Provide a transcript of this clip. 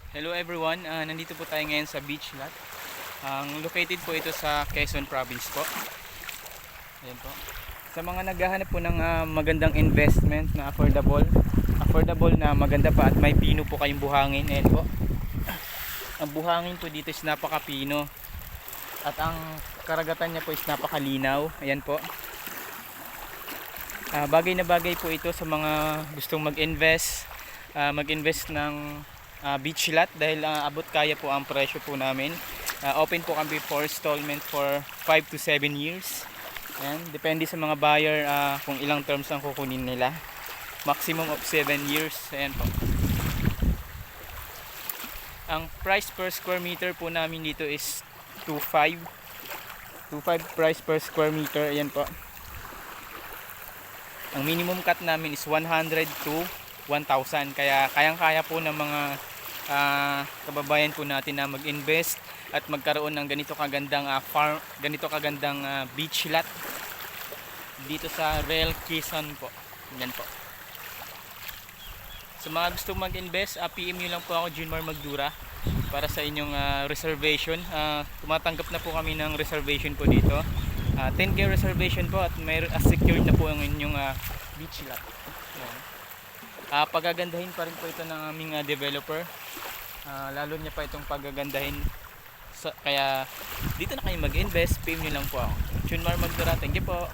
Hello everyone, nandito po tayo ngayon sa beach lot. Located po ito sa Quezon Province po. Ayan po. Sa mga naghahanap po ng magandang investment na affordable na maganda pa at may pino po kayong buhangin. Ayan po. Ang buhangin po dito is napakapino at ang karagatan niya po is napakalinaw. Ayan po. Bagay na bagay po ito sa mga gustong mag-invest ng beach lot dahil abot kaya po ang presyo po namin. Open po kami for installment for 5 to 7 years. Ayan, depende sa mga buyer kung ilang terms ang kukunin nila. Maximum of 7 years. Ayan po. Ang price per square meter po namin dito is 2.5 price per square meter. Ayan po. Ang minimum cut namin is 100 to 1,000, kaya kayang-kaya po ng mga kababayan po natin na mag-invest at magkaroon ng ganito kagandang beach lot dito sa Real Quezon po. Yan po. Sa mga gusto mag-invest, PM nyo lang po ako, Junmar Magdura, para sa inyong reservation. Tumatanggap na po kami ng reservation po dito. 10k reservation po at may secured na po ang inyong beach lot. Yan. Pagagandahin pa rin po ito ng aming developer. Lalo niya pa itong pagagandahin. Kaya dito na kayo mag-invest, PM nyo lang po ako. Junmar Magdura, thank you po.